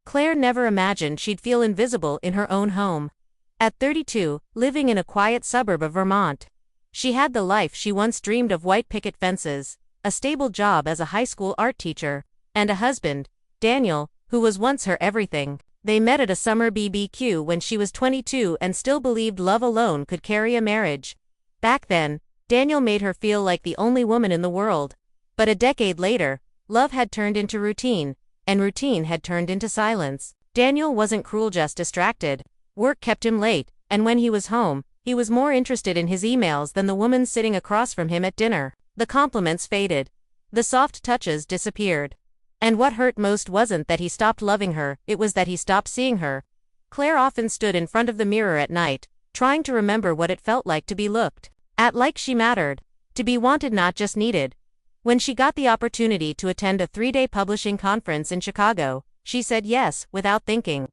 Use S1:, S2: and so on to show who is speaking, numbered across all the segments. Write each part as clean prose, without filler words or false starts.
S1: Claire never imagined she'd feel invisible in her own home. At 32, living in a quiet suburb of Vermont, she had the life she once dreamed of: white picket fences, a stable job as a high school art teacher, and a husband, Daniel, who was once her everything. They met at a summer BBQ when she was 22 and still believed love alone could carry a marriage. Back then, Daniel made her feel like the only woman in the world. But a decade later, love had turned into routine, and routine had turned into silence. Daniel wasn't cruel, just distracted. Work kept him late, and when he was home, he was more interested in his emails than the woman sitting across from him at dinner. The compliments faded. The soft touches disappeared. And what hurt most wasn't that he stopped loving her, it was that he stopped seeing her. Claire often stood in front of the mirror at night, trying to remember what it felt like to be looked at like she mattered, to be wanted, not just needed. When she got the opportunity to attend a 3-day publishing conference in Chicago, she said yes, without thinking.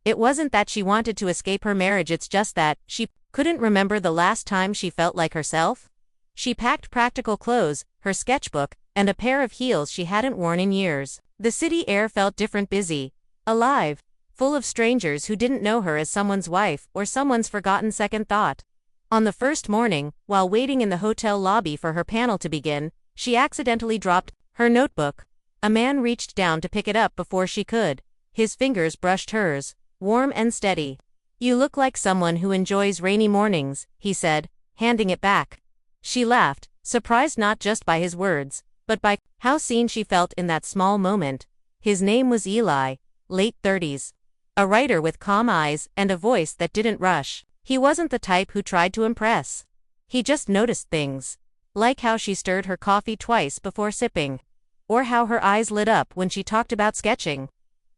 S1: It wasn't that she wanted to escape her marriage, it's just that she couldn't remember the last time she felt like herself. She packed practical clothes, her sketchbook, and a pair of heels she hadn't worn in years. The city air felt different, busy, alive, full of strangers who didn't know her as someone's wife or someone's forgotten second thought. On the first morning, while waiting in the hotel lobby for her panel to begin, she accidentally dropped her notebook. A man reached down to pick it up before she could. His fingers brushed hers, warm and steady. "You look like someone who enjoys rainy mornings," he said, handing it back. She laughed, surprised not just by his words, but by how seen she felt in that small moment. His name was Eli, late 30s. A writer with calm eyes and a voice that didn't rush. He wasn't the type who tried to impress. He just noticed things. Like how she stirred her coffee twice before sipping. Or how her eyes lit up when she talked about sketching.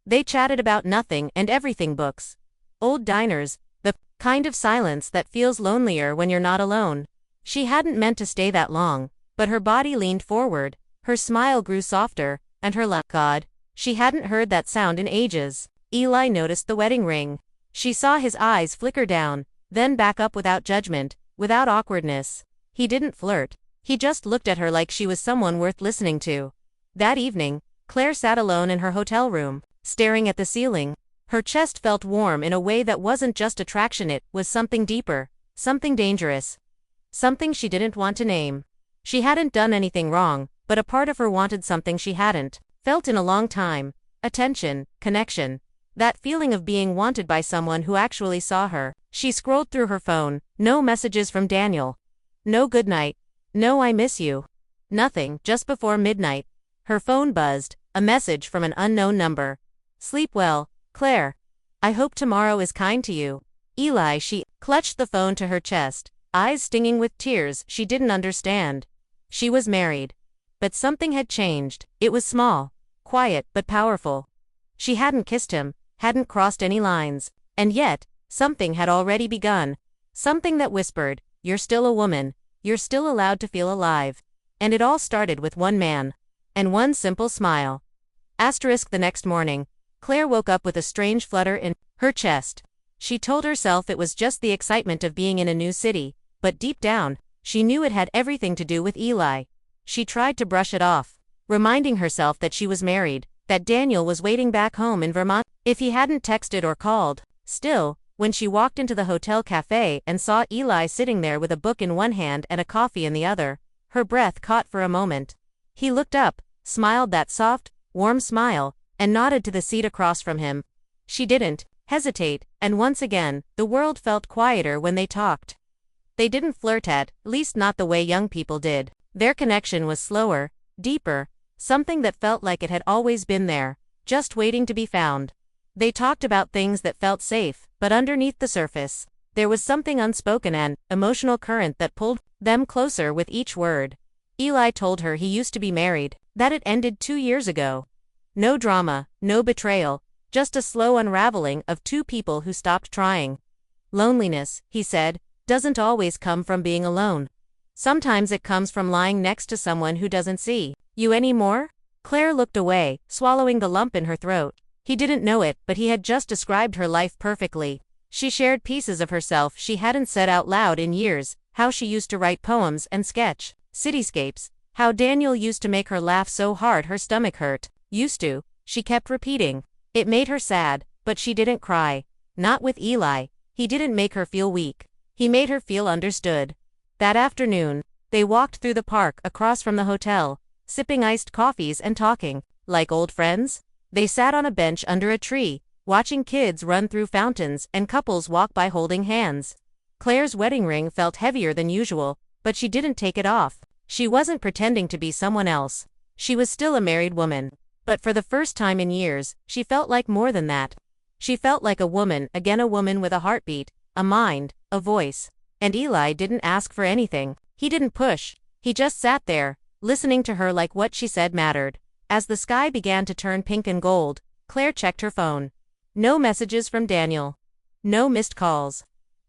S1: They chatted about nothing and everything: books, old diners, the kind of silence that feels lonelier when you're not alone. She hadn't meant to stay that long, but her body leaned forward, her smile grew softer, and her laugh. God, she hadn't heard that sound in ages. Eli noticed the wedding ring. She saw his eyes flicker down, then back up, without judgment, without awkwardness. He didn't flirt. He just looked at her like she was someone worth listening to. That evening, Claire sat alone in her hotel room, staring at the ceiling. Her chest felt warm in a way that wasn't just attraction, it was something deeper, something dangerous. Something she didn't want to name. She hadn't done anything wrong, but a part of her wanted something she hadn't felt in a long time: attention, connection. That feeling of being wanted by someone who actually saw her. She scrolled through her phone. No messages from Daniel. No goodnight. No I miss you. Nothing. Just before midnight, her phone buzzed, a message from an unknown number. "Sleep well, Claire. I hope tomorrow is kind to you. Eli." She clutched the phone to her chest, eyes stinging with tears she didn't understand. She was married. But something had changed. It was small, quiet, but powerful. She hadn't kissed him, hadn't crossed any lines, and yet, something had already begun. Something that whispered, "You're still a woman. You're still allowed to feel alive." And it all started with one man. And one simple smile. The next morning, Claire woke up with a strange flutter in her chest. She told herself it was just the excitement of being in a new city, but deep down, she knew it had everything to do with Eli. She tried to brush it off, reminding herself that she was married, that Daniel was waiting back home in Vermont, if he hadn't texted or called. Still, when she walked into the hotel cafe and saw Eli sitting there with a book in one hand and a coffee in the other, her breath caught for a moment. He looked up, smiled that soft, warm smile, and nodded to the seat across from him. She didn't hesitate, and once again, the world felt quieter when they talked. They didn't flirt, at least not the way young people did. Their connection was slower, deeper, something that felt like it had always been there, just waiting to be found. They talked about things that felt safe, but underneath the surface, there was something unspoken, an emotional current that pulled them closer with each word. Eli told her he used to be married, that it ended 2 years ago. No drama, no betrayal, just a slow unraveling of two people who stopped trying. Loneliness, he said, doesn't always come from being alone. Sometimes it comes from lying next to someone who doesn't see you anymore. Claire looked away, swallowing the lump in her throat. He didn't know it, but he had just described her life perfectly. She shared pieces of herself she hadn't said out loud in years, how she used to write poems and sketch cityscapes, how Daniel used to make her laugh so hard her stomach hurt. Used to, she kept repeating. It made her sad, but she didn't cry. Not with Eli. He didn't make her feel weak. He made her feel understood. That afternoon, they walked through the park across from the hotel, sipping iced coffees and talking. Like old friends? They sat on a bench under a tree, watching kids run through fountains and couples walk by holding hands. Claire's wedding ring felt heavier than usual, but she didn't take it off. She wasn't pretending to be someone else. She was still a married woman. But for the first time in years, she felt like more than that. She felt like a woman, again, a woman with a heartbeat, a mind, a voice. And Eli didn't ask for anything. He didn't push. He just sat there, listening to her like what she said mattered. As the sky began to turn pink and gold, Claire checked her phone. No messages from Daniel. No missed calls.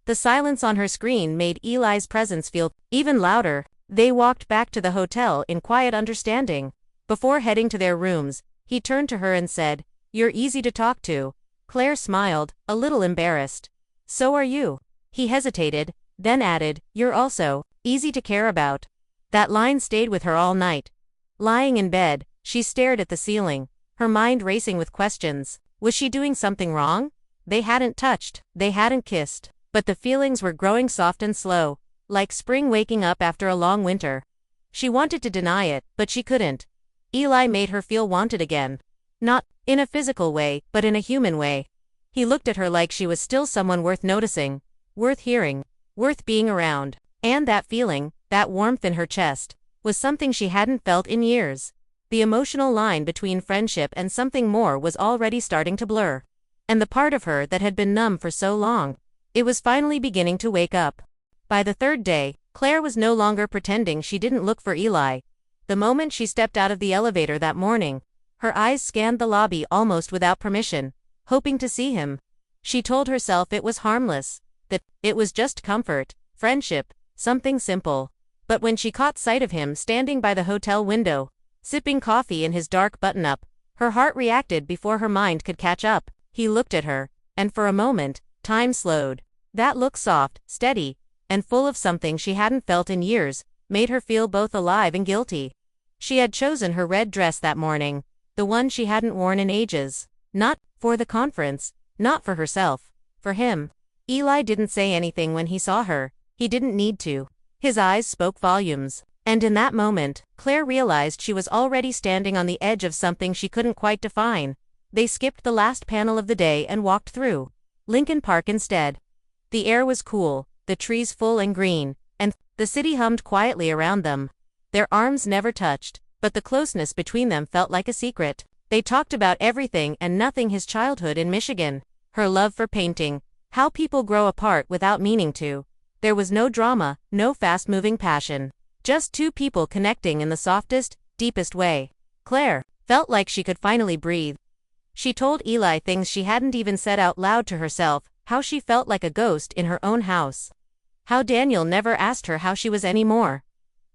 S1: The silence on her screen made Eli's presence feel even louder. They walked back to the hotel in quiet understanding. Before heading to their rooms, he turned to her and said, "You're easy to talk to." Claire smiled, a little embarrassed. "So are you." He hesitated, then added, "You're also easy to care about." That line stayed with her all night. Lying in bed, she stared at the ceiling, her mind racing with questions. Was she doing something wrong? They hadn't touched, they hadn't kissed, but the feelings were growing soft and slow, like spring waking up after a long winter. She wanted to deny it, but she couldn't. Eli made her feel wanted again. Not in a physical way, but in a human way. He looked at her like she was still someone worth noticing, worth hearing, worth being around. And that feeling, that warmth in her chest, was something she hadn't felt in years. The emotional line between friendship and something more was already starting to blur. And the part of her that had been numb for so long, it was finally beginning to wake up. By the third day, Claire was no longer pretending she didn't look for Eli. The moment she stepped out of the elevator that morning, her eyes scanned the lobby almost without permission, hoping to see him. She told herself it was harmless, that it was just comfort, friendship, something simple. But when she caught sight of him standing by the hotel window, sipping coffee in his dark button-up, her heart reacted before her mind could catch up. He looked at her, and for a moment, time slowed. That look, soft, steady, and full of something she hadn't felt in years, made her feel both alive and guilty. She had chosen her red dress that morning, the one she hadn't worn in ages. Not for the conference, not for herself, for him. Eli didn't say anything when he saw her. He didn't need to. His eyes spoke volumes. And in that moment, Claire realized she was already standing on the edge of something she couldn't quite define. They skipped the last panel of the day and walked through Lincoln Park instead. The air was cool, the trees full and green, and the city hummed quietly around them. Their arms never touched, but the closeness between them felt like a secret. They talked about everything and nothing: his childhood in Michigan, her love for painting, how people grow apart without meaning to. There was no drama, no fast-moving passion. Just two people connecting in the softest, deepest way. Claire felt like she could finally breathe. She told Eli things she hadn't even said out loud to herself, how she felt like a ghost in her own house. How Daniel never asked her how she was anymore.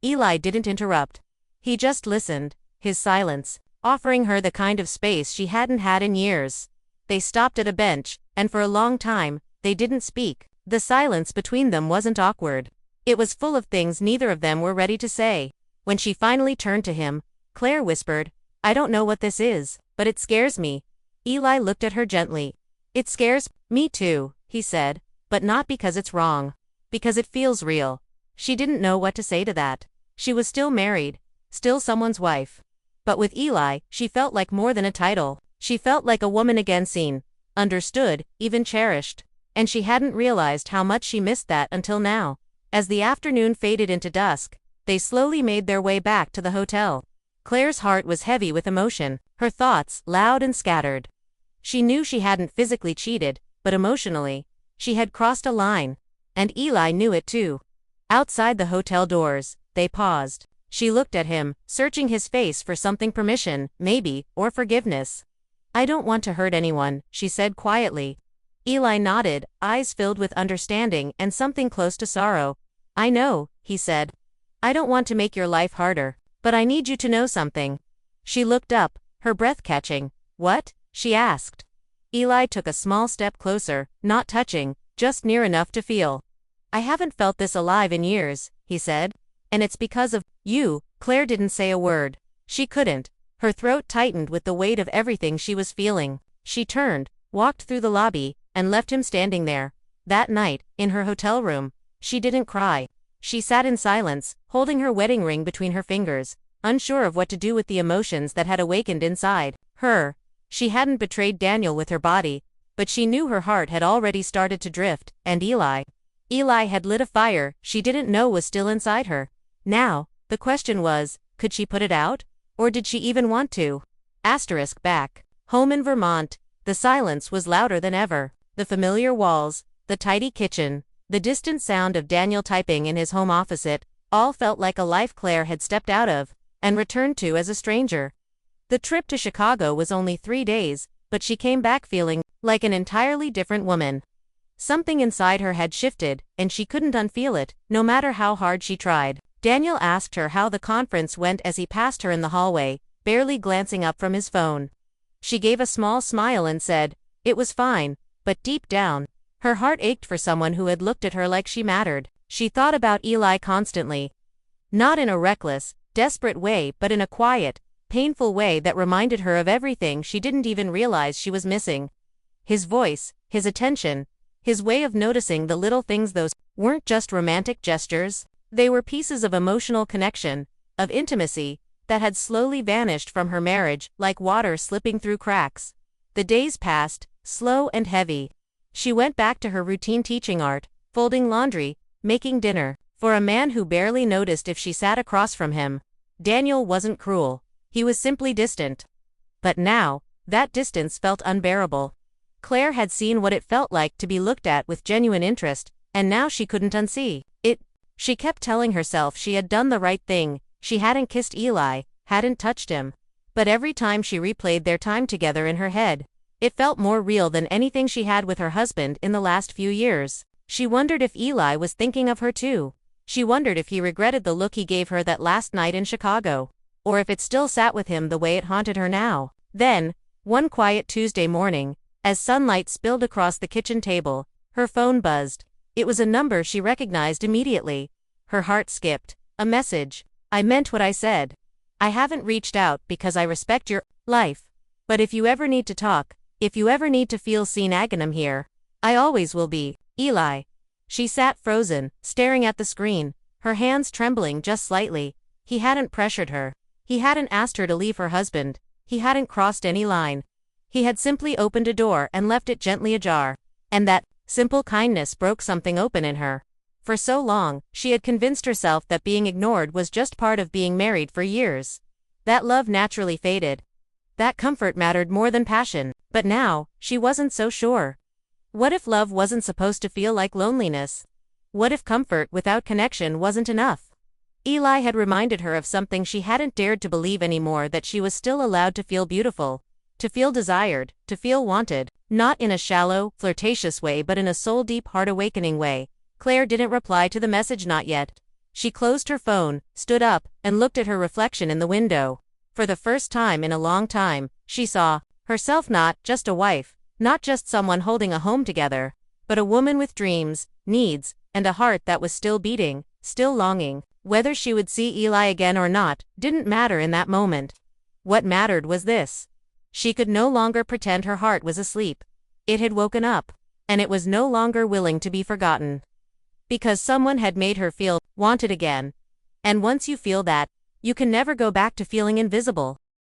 S1: Eli didn't interrupt. He just listened, his silence offering her the kind of space she hadn't had in years. They stopped at a bench, and for a long time, they didn't speak. The silence between them wasn't awkward. It was full of things neither of them were ready to say. When she finally turned to him, Claire whispered, "I don't know what this is, but it scares me." Eli looked at her gently. "It scares me too," he said, "but not because it's wrong. Because it feels real." She didn't know what to say to that. She was still married, still someone's wife. But with Eli, she felt like more than a title. She felt like a woman again, seen, understood, even cherished. And she hadn't realized how much she missed that until now. As the afternoon faded into dusk, they slowly made their way back to the hotel. Claire's heart was heavy with emotion, her thoughts loud and scattered. She knew she hadn't physically cheated, but emotionally, she had crossed a line. And Eli knew it too. Outside the hotel doors, they paused. She looked at him, searching his face for something: permission, maybe, or forgiveness. "I don't want to hurt anyone," she said quietly. Eli nodded, eyes filled with understanding and something close to sorrow. "I know," he said. "I don't want to make your life harder, but I need you to know something." She looked up, her breath catching. "What?" she asked. Eli took a small step closer, not touching, just near enough to feel. "I haven't felt this alive in years," he said. "And it's because of you." Claire didn't say a word. She couldn't. Her throat tightened with the weight of everything she was feeling. She turned, walked through the lobby, and left him standing there. That night, in her hotel room, she didn't cry. She sat in silence, holding her wedding ring between her fingers, unsure of what to do with the emotions that had awakened inside her. She hadn't betrayed Daniel with her body, but she knew her heart had already started to drift, and Eli had lit a fire she didn't know was still inside her. Now, the question was, could she put it out? Or did she even want to? Back home in Vermont, the silence was louder than ever. The familiar walls, the tidy kitchen, the distant sound of Daniel typing in his home office, it all felt like a life Claire had stepped out of and returned to as a stranger. The trip to Chicago was only 3 days, but she came back feeling like an entirely different woman. Something inside her had shifted, and she couldn't unfeel it, no matter how hard she tried. Daniel asked her how the conference went as he passed her in the hallway, barely glancing up from his phone. She gave a small smile and said, "It was fine," but deep down, her heart ached for someone who had looked at her like she mattered. She thought about Eli constantly. Not in a reckless, desperate way, but in a quiet, painful way that reminded her of everything she didn't even realize she was missing. His voice, his attention, his way of noticing the little things. Those weren't just romantic gestures. They were pieces of emotional connection, of intimacy, that had slowly vanished from her marriage, like water slipping through cracks. The days passed, slow and heavy. She went back to her routine, teaching art, folding laundry, making dinner. For a man who barely noticed if she sat across from him, Daniel wasn't cruel. He was simply distant. But now, that distance felt unbearable. Claire had seen what it felt like to be looked at with genuine interest, and now she couldn't unsee it. She kept telling herself she had done the right thing. She hadn't kissed Eli, hadn't touched him. But every time she replayed their time together in her head, it felt more real than anything she had with her husband in the last few years. She wondered if Eli was thinking of her too. She wondered if he regretted the look he gave her that last night in Chicago, or if it still sat with him the way it haunted her now. Then, one quiet Tuesday morning, as sunlight spilled across the kitchen table, her phone buzzed. It was a number she recognized immediately. Her heart skipped. A message. "I meant what I said. I haven't reached out because I respect your life. But if you ever need to talk, if you ever need to feel seen, I'm here. I always will be, Eli." She sat frozen, staring at the screen, her hands trembling just slightly. He hadn't pressured her. He hadn't asked her to leave her husband. He hadn't crossed any line. He had simply opened a door and left it gently ajar. And that simple kindness broke something open in her. For so long, she had convinced herself that being ignored was just part of being married for years. That love naturally faded. That comfort mattered more than passion. But now, she wasn't so sure. What if love wasn't supposed to feel like loneliness? What if comfort without connection wasn't enough? Eli had reminded her of something she hadn't dared to believe anymore, that she was still allowed to feel beautiful, to feel desired, to feel wanted, not in a shallow, flirtatious way but in a soul-deep, heart-awakening way. Claire didn't reply to the message, not yet. She closed her phone, stood up, and looked at her reflection in the window. For the first time in a long time, she saw herself not just a wife, not just someone holding a home together, but a woman with dreams, needs, and a heart that was still beating, still longing. Whether she would see Eli again or not didn't matter in that moment. What mattered was this. She could no longer pretend her heart was asleep. It had woken up, and it was no longer willing to be forgotten. Because someone had made her feel wanted again. And once you feel that, you can never go back to feeling invisible.